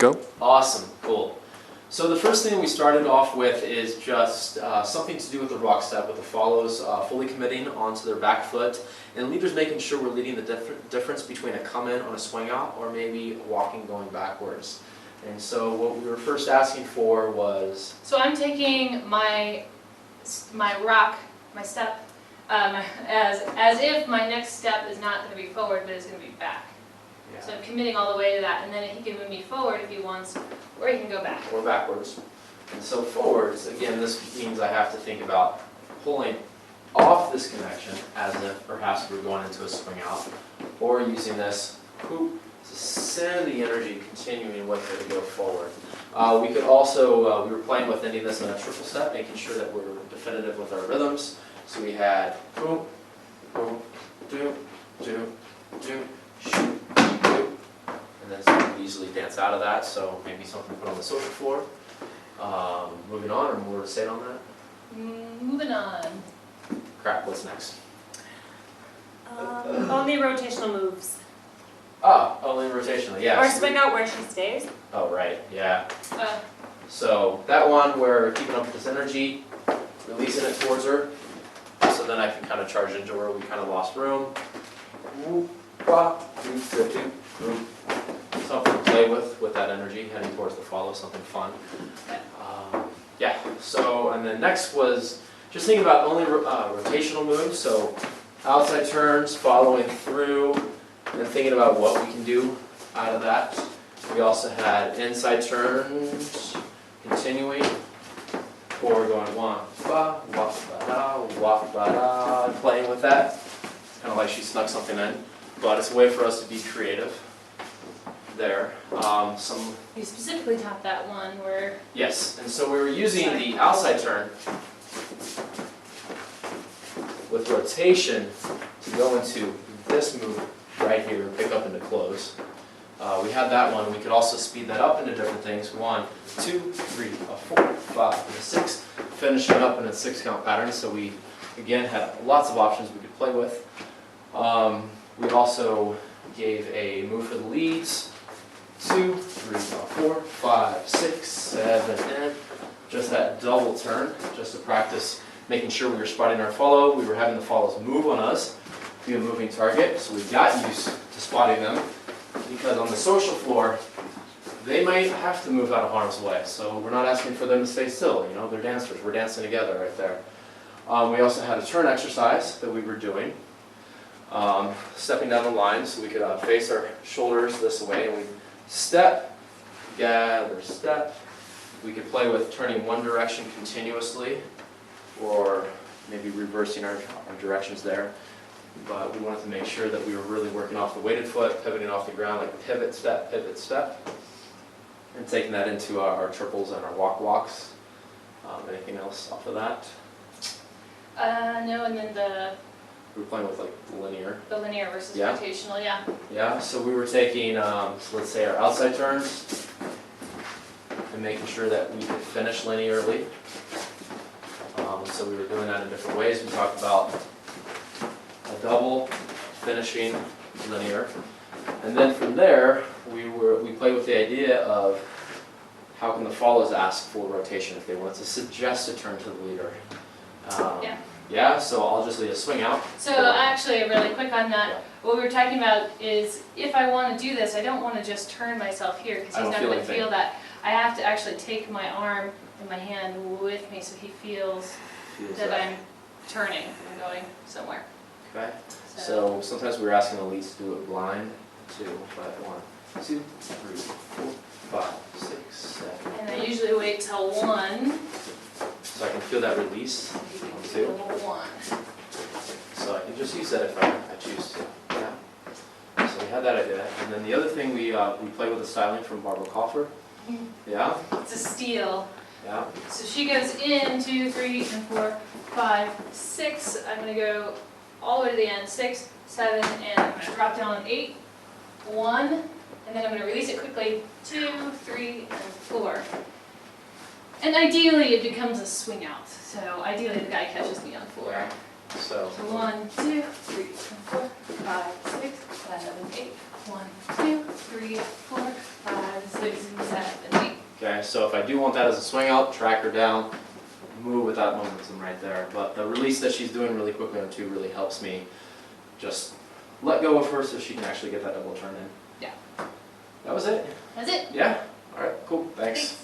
go. Awesome, cool. So the first thing we started off with is just something to do with the rock step, with the follows fully committing onto their back foot, and leaders making sure we're leading the difference between a come in on a swing out or maybe walking going backwards. And so what we were first asking for was... So I'm taking my step, as if my next step is not going to be forward, but is going to be back. Yeah. So I'm committing all the way to that, and then he can move me forward if he wants, or he can go back. Or backwards. And so forwards, again, this means I have to think about pulling off this connection as if perhaps we're going into a swing out, or using this hoop to send the energy continuing with it to go forward. We could also, we were playing with ending this in a triple step, making sure that we're definitive with our rhythms. So we had boom, boom, doom, doom, doom, shoot, doom, and then so you can easily dance out of that. So maybe something to put on the social floor. Moving on, or more to say on that? Moving on. Crap, what's next? Only rotational moves. Oh, only rotational, yeah. Or swing out where she stays. Oh, right, yeah. So that one, we're keeping up with this energy, releasing it towards her, so then I can kind of charge into where we kind of lost room. Something to play with that energy, heading towards the follow, something fun. Yeah, so, and then next was just thinking about only rotational moves, so outside turns, following through, and thinking about what we can do out of that. We also had inside turns, continuing, or going one, ba, wa, ba, da, wa, ba, da, playing with that. It's kind of like she snuck something in, but it's a way for us to be creative there. You specifically taught that one where... Yes, and so we were using the outside turn with rotation to go into this move right here, pick up into close. We had that one. We could also speed that up into different things. 1, 2, 3, 4, 5, and 6, finishing up in a 6-count pattern. So we, again, had lots of options we could play with. We also gave a move for the leads. 2, 3, 4, 5, 6, 7, and just that double turn, just to practice making sure we were spotting our follow. We were having the follows move on us, be a moving target, so we got used to spotting them, because on the social floor, they might have to move out of harm's way, so we're not asking for them to stay still, you know, they're dancers, we're dancing together right there. We also had a turn exercise that we were doing, stepping down the line, so we could face our shoulders this way, and we step, gather, step. We could play with turning one direction continuously, or maybe reversing our directions there. But we wanted to make sure that we were really working off the weighted foot, pivoting off the ground, like pivot, step, and taking that into our triples and our walks. Anything else off of that? No, and then We were playing with like linear. the linear versus Yeah. rotational, yeah. Yeah, so we were taking, so let's say our outside turns, and making sure that we could finish linearly. So we were doing that in different ways. We talked about a double, finishing linear. And then from there, we played with the idea of how can the follows ask for rotation if they want to suggest a turn to the leader. Yeah. Yeah, so I'll just lead a swing out. So actually, really quick on that, Yeah. what we were talking about is if I want to do this, I don't want to just turn myself here because I he's don't not feel going to anything. feel that. I have to actually take my arm and my hand with me so he feels that I'm turning and going somewhere. Okay. So sometimes we were asking the leads to do it blind, too, but 1, 2, 3, 4, 5, 6, 7. And I usually wait till 1. So I can feel that release. Till 2. 1. So I can just use that if I choose to. Yeah. So we had that idea. And then the other thing we play with the styling from Barbara Kauffer. Yeah. It's a steal. Yeah. So she goes in 2, 3, and 4, 5, 6. I'm going to go all the way to the end. 6, 7, and I'm going to drop down on 8, 1, and then I'm going to release it quickly. 2, 3, and 4. And ideally, it becomes a swing out. So ideally, the guy catches me on 4. So 1, 2, 3, 4, 5, 6, 7, 8. 1, 2, 3, 4, 5, 6, 7, Okay, so if I do want that as a swing out, track her down, move with that momentum right there. But the release that she's doing really quickly on 2 really helps me just let go of her so she can actually get that double turn in. Yeah. That was it. That's it. Yeah, all right, cool, thanks. Thanks.